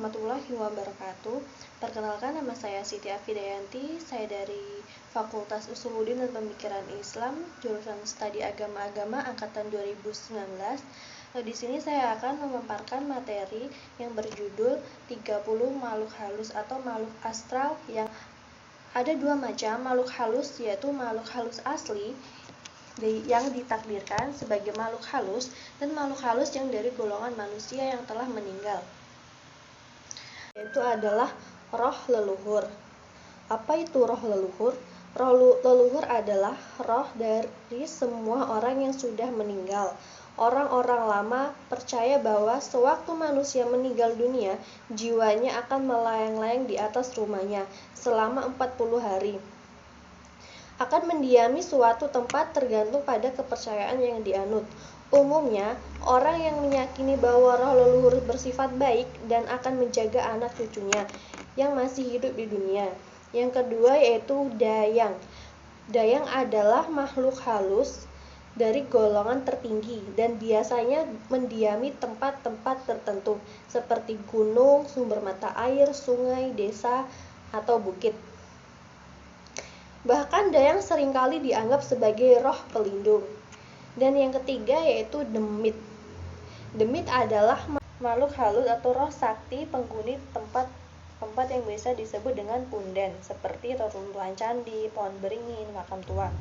warahmatullahi wabarakatuh. Perkenalkan, nama saya Siti Afidayanti. Saya dari Fakultas Usuluddin dan Pemikiran Islam, jurusan Studi Agama angkatan 2019. Di sini saya akan memaparkan materi yang berjudul 30 makhluk halus atau makhluk astral. Yang ada dua macam makhluk halus, yaitu makhluk halus asli yang ditakdirkan sebagai makhluk halus dan makhluk halus yang dari golongan manusia yang telah meninggal, yaitu adalah roh leluhur. Apa itu roh leluhur? Roh leluhur adalah roh dari semua orang yang sudah meninggal. Orang-orang lama percaya bahwa sewaktu manusia meninggal dunia, jiwanya akan melayang-layang di atas rumahnya selama 40 hari. Akan mendiami suatu tempat tergantung pada kepercayaan yang dianut. Umumnya, orang yang meyakini bahwa roh leluhur bersifat baik dan akan menjaga anak cucunya yang masih hidup di dunia. Yang kedua yaitu dayang. Dayang adalah makhluk halus dari golongan tertinggi dan biasanya mendiami tempat-tempat tertentu seperti gunung, sumber mata air, sungai, desa, atau bukit. Bahkan dayang seringkali dianggap sebagai roh pelindung. Dan yang ketiga yaitu demit. Demit adalah makhluk halus atau roh sakti penghuni tempat yang biasa disebut dengan punden, seperti reruntuhan candi, pohon beringin, makam tua.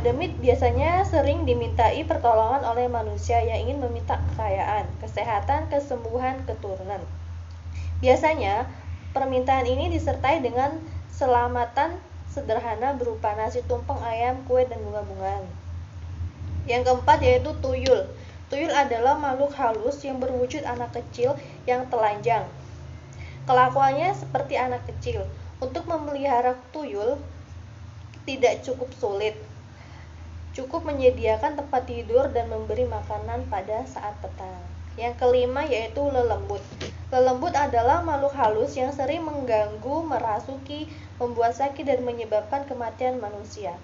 Demit biasanya sering dimintai pertolongan oleh manusia yang ingin meminta kekayaan, kesehatan, kesembuhan, keturunan. Biasanya permintaan ini disertai dengan selamatan sederhana berupa nasi tumpeng, ayam, kue, dan bunga-bungaan. Yang keempat yaitu tuyul. Tuyul adalah makhluk halus yang berwujud anak kecil yang telanjang. Kelakuannya seperti anak kecil. Untuk memelihara tuyul tidak cukup sulit. Cukup menyediakan tempat tidur dan memberi makanan pada saat petang. Yang kelima yaitu lelembut. Lelembut adalah makhluk halus yang sering mengganggu, merasuki, membuat sakit dan menyebabkan kematian manusia.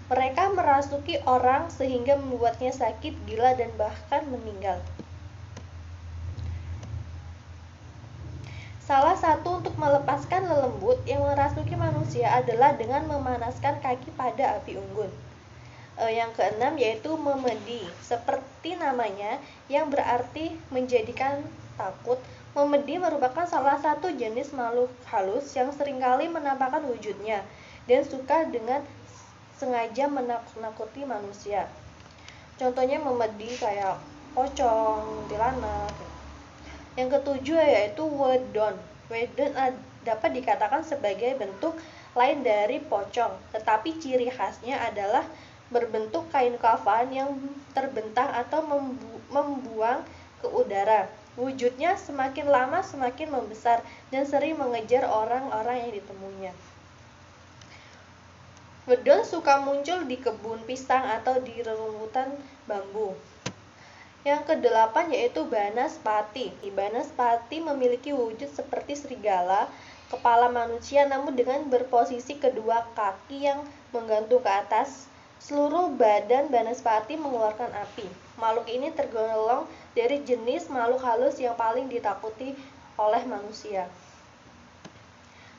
Mereka merasuki orang sehingga membuatnya sakit, gila, dan bahkan meninggal. Salah satu untuk melepaskan lelembut yang merasuki manusia adalah dengan memanaskan kaki pada api unggun. Yang keenam yaitu memedi. Seperti namanya yang berarti menjadikan takut, memedi merupakan salah satu jenis makhluk halus yang seringkali menampakkan wujudnya dan suka dengan sengaja menakut-nakuti manusia. Contohnya memedi kayak pocong, kuntilanak. Yang ketujuh yaitu wedon. Wedon dapat dikatakan sebagai bentuk lain dari pocong, tetapi ciri khasnya adalah berbentuk kain kafan yang terbentang atau membuang ke udara. Wujudnya semakin lama semakin membesar dan sering mengejar orang-orang yang ditemuinya. Wedon suka muncul di kebun pisang atau di rerumputan bambu. Yang kedelapan yaitu banaspati. Banaspati memiliki wujud seperti serigala, kepala manusia namun dengan berposisi kedua kaki yang menggantung ke atas. Seluruh badan banaspati mengeluarkan api. Makhluk ini tergolong dari jenis makhluk halus yang paling ditakuti oleh manusia.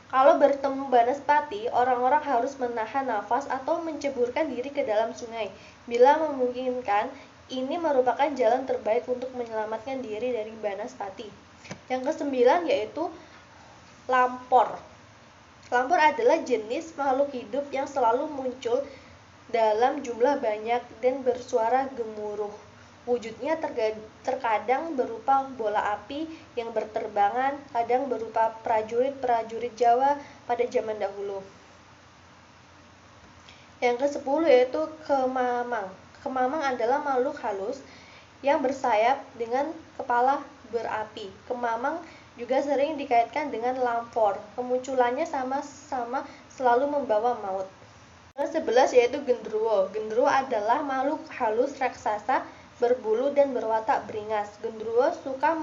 Kalau bertemu banaspati, orang-orang harus menahan nafas atau menceburkan diri ke dalam sungai. Bila memungkinkan, ini merupakan jalan terbaik untuk menyelamatkan diri dari banaspati. Yang kesembilan yaitu lampor. Lampor adalah jenis makhluk hidup yang selalu muncul dalam jumlah banyak dan bersuara gemuruh. Wujudnya terkadang berupa bola api yang berterbangan, kadang berupa prajurit-prajurit Jawa pada zaman dahulu. Yang ke-10 yaitu kemamang. Kemamang adalah makhluk halus yang bersayap dengan kepala berapi. Kemamang juga sering dikaitkan dengan lampor. Kemunculannya sama-sama selalu membawa maut. Yang 11 yaitu gendruwo. Gendruwo adalah makhluk halus raksasa berbulu dan berwatak beringas. Gendruwo suka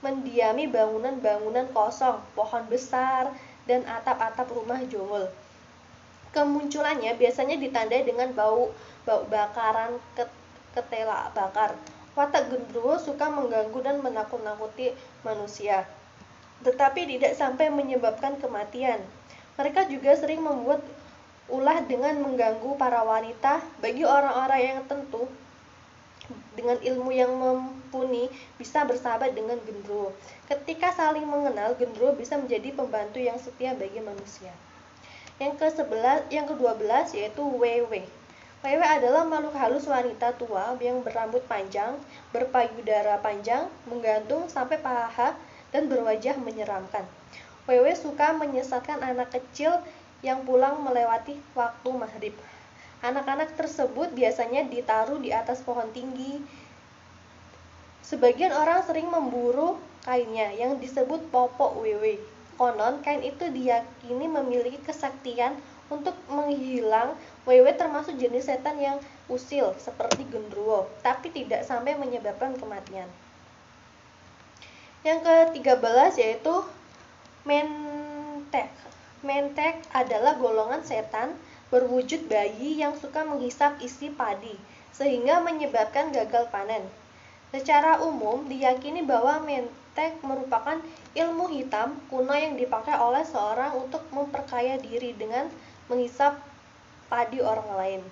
mendiami bangunan-bangunan kosong, pohon besar, dan atap-atap rumah jongol. Kemunculannya biasanya ditandai dengan bau bakaran ketela bakar. Watak genderuwo suka mengganggu dan menakut-nakuti manusia, tetapi tidak sampai menyebabkan kematian. Mereka juga sering membuat ulah dengan mengganggu para wanita. Bagi orang-orang yang tentu dengan ilmu yang mumpuni bisa bersahabat dengan genderuwo. Ketika saling mengenal, genderuwo bisa menjadi pembantu yang setia bagi manusia. Yang ke-12 yaitu wewe. Wewe adalah makhluk halus wanita tua yang berambut panjang, berpayudara panjang, menggantung sampai paha, dan berwajah menyeramkan. Wewe suka menyesatkan anak kecil yang pulang melewati waktu maghrib. Anak-anak tersebut biasanya ditaruh di atas pohon tinggi. Sebagian orang sering memburu kainnya yang disebut popok wewe. Konon, kain itu diyakini memiliki kesaktian untuk menghilang. Wewe termasuk jenis setan yang usil seperti genderuwo, tapi tidak sampai menyebabkan kematian. Yang ke-13 yaitu mentek. Mentek adalah golongan setan berwujud bayi yang suka menghisap isi padi, sehingga menyebabkan gagal panen. Secara umum, diyakini bahwa mentek merupakan ilmu hitam kuno yang dipakai oleh seorang untuk memperkaya diri dengan menghisap padi orang lain.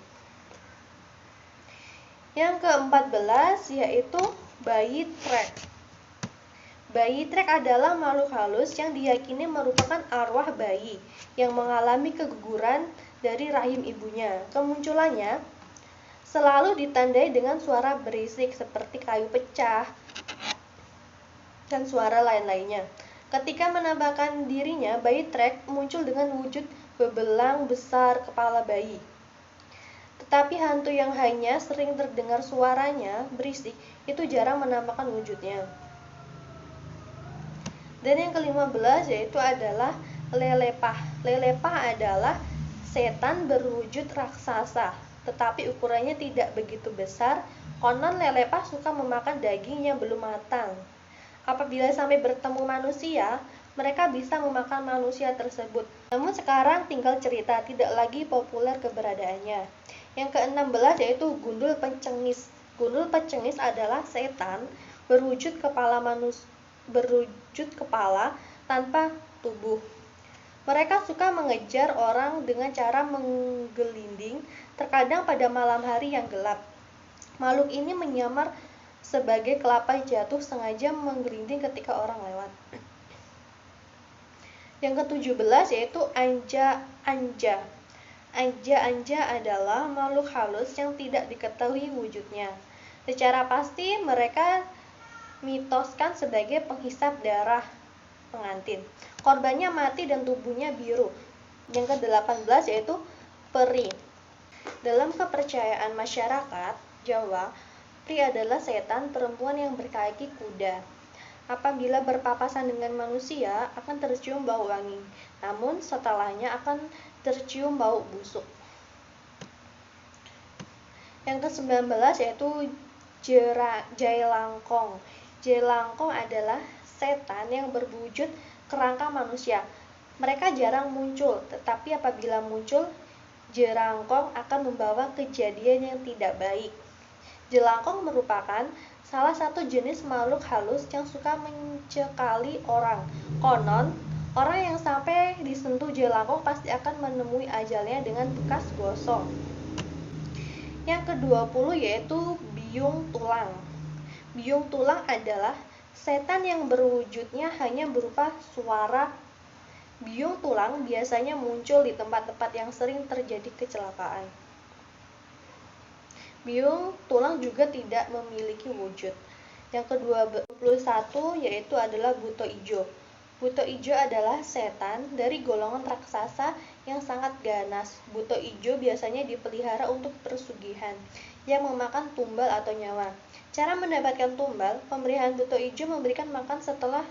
Yang ke-14 yaitu bayi trek. Bayi trek adalah makhluk halus yang diyakini merupakan arwah bayi yang mengalami keguguran dari rahim ibunya. Kemunculannya selalu ditandai dengan suara berisik seperti kayu pecah dan suara lain-lainnya. Ketika menampakkan dirinya, bayi trek muncul dengan wujud bebelang besar kepala bayi. Tetapi hantu yang hanya sering terdengar suaranya berisik itu jarang menampakkan wujudnya. Dan yang ke-15 yaitu adalah lelepah. Lelepah adalah setan berwujud raksasa, tetapi ukurannya tidak begitu besar. Konon lelepah suka memakan daging yang belum matang. Apabila sampai bertemu manusia, mereka bisa memakan manusia tersebut. Namun sekarang tinggal cerita, tidak lagi populer keberadaannya. Yang ke-16 yaitu gundul pencengis. Gundul pencengis adalah setan berwujud kepala tanpa tubuh. Mereka suka mengejar orang dengan cara menggelinding, terkadang pada malam hari yang gelap. Makhluk ini menyamar sebagai kelapa jatuh, sengaja menggelinding ketika orang lewat. Yang ke-17 yaitu anja-anja. Anja-anja adalah makhluk halus yang tidak diketahui wujudnya. Secara pasti mereka mitoskan sebagai penghisap darah pengantin. Korbannya mati dan tubuhnya biru. Yang ke-18 yaitu peri. Dalam kepercayaan masyarakat Jawa, peri adalah setan perempuan yang berkaki kuda. Apabila berpapasan dengan manusia akan tercium bau wangi, namun setelahnya akan tercium bau busuk. Yang ke-19 yaitu jailangkong. Jailangkong adalah setan yang berwujud kerangka manusia. Mereka jarang muncul, tetapi apabila muncul, jelangkong akan membawa kejadian yang tidak baik. Jelangkong merupakan salah satu jenis makhluk halus yang suka mencekali orang. Konon, orang yang sampai disentuh jelangkong pasti akan menemui ajalnya dengan bekas gosong. Yang ke-20 yaitu biung tulang. Biung tulang adalah setan yang berwujudnya hanya berupa suara. Biung tulang biasanya muncul di tempat-tempat yang sering terjadi kecelakaan. Biung tulang juga tidak memiliki wujud. Yang ke-21 yaitu adalah buto ijo. Buto ijo adalah setan dari golongan raksasa yang sangat ganas. Buto ijo biasanya dipelihara untuk pesugihan yang memakan tumbal atau nyawa. Cara mendapatkan tumbal, pemberian buto ijo memberikan makan setelah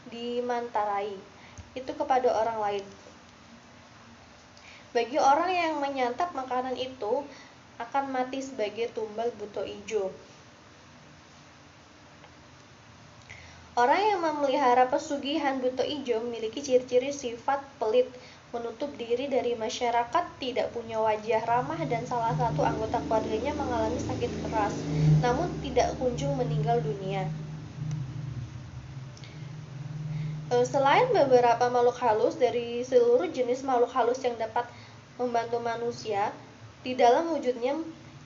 dimantarai itu kepada orang lain. Bagi orang yang menyantap makanan itu akan mati sebagai tumbal buto ijo. Orang yang memelihara pesugihan buto ijo memiliki ciri-ciri sifat pelit. menutup diri dari masyarakat, tidak punya wajah ramah, dan salah satu anggota keluarganya mengalami sakit keras, namun tidak kunjung meninggal dunia. Selain beberapa makhluk halus, dari seluruh jenis makhluk halus yang dapat membantu manusia, di dalam wujudnya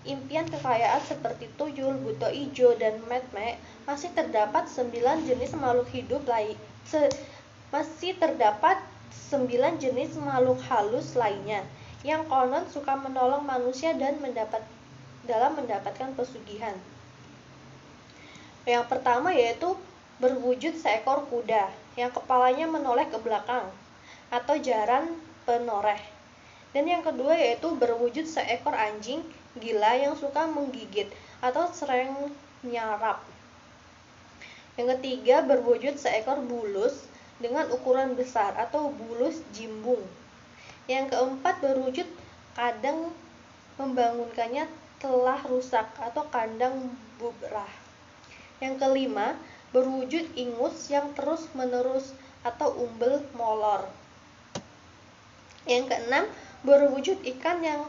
impian kekayaan seperti tuyul, buto ijo, dan medme, masih terdapat 9 jenis makhluk hidup lain. Masih terdapat 9 jenis makhluk halus lainnya yang konon suka menolong manusia dan mendapatkan pesugihan. Yang pertama yaitu berwujud seekor kuda yang kepalanya menoleh ke belakang atau jaran penoreh. Dan yang kedua yaitu berwujud seekor anjing gila yang suka menggigit atau sering nyarap. Yang ketiga berwujud seekor bulus dengan ukuran besar atau bulus jimbung. Yang keempat berwujud kadang membangunkannya telah rusak atau kandang bubrah. Yang kelima berwujud ingus yang terus menerus atau umbel molor. Yang keenam berwujud ikan yang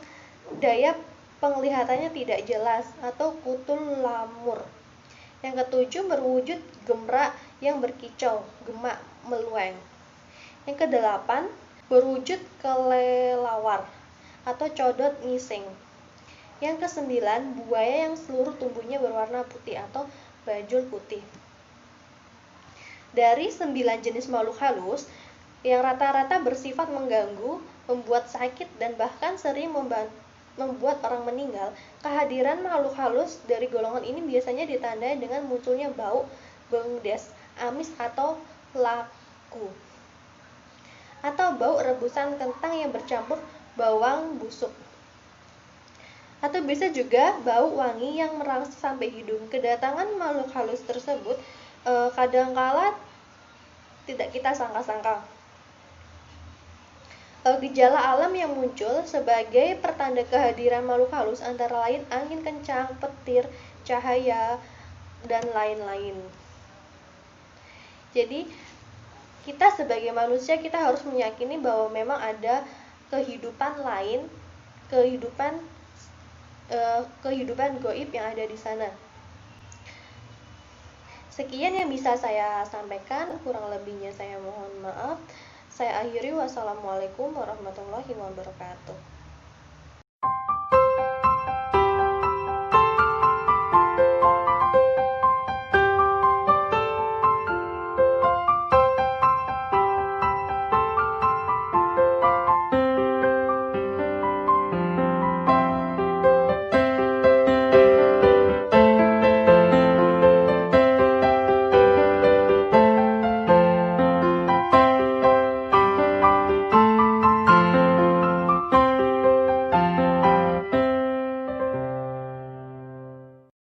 daya penglihatannya tidak jelas atau kutul lamur. Yang ketujuh berwujud gemra yang berkicau, gemak melueng. Yang kedelapan berwujud kelelawar atau codot ngising. Yang kesembilan buaya yang seluruh tubuhnya berwarna putih atau bajul putih. Dari 9 jenis makhluk halus yang rata-rata bersifat mengganggu, membuat sakit, dan bahkan sering membuat orang meninggal, kehadiran makhluk halus dari golongan ini biasanya ditandai dengan munculnya bau, bengdes, amis atau laku, atau bau rebusan kentang yang bercampur bawang busuk, atau bisa juga bau wangi yang merangsek sampai hidung. Kedatangan makhluk halus tersebut kadangkala tidak kita sangka-sangka. Gejala alam yang muncul sebagai pertanda kehadiran makhluk halus antara lain angin kencang, petir, cahaya, dan lain-lain. Jadi kita sebagai manusia kita harus meyakini bahwa memang ada kehidupan lain, kehidupan gaib yang ada di sana. Sekian yang bisa saya sampaikan, kurang lebihnya saya mohon maaf. Saya akhiri, wassalamualaikum warahmatullahi wabarakatuh.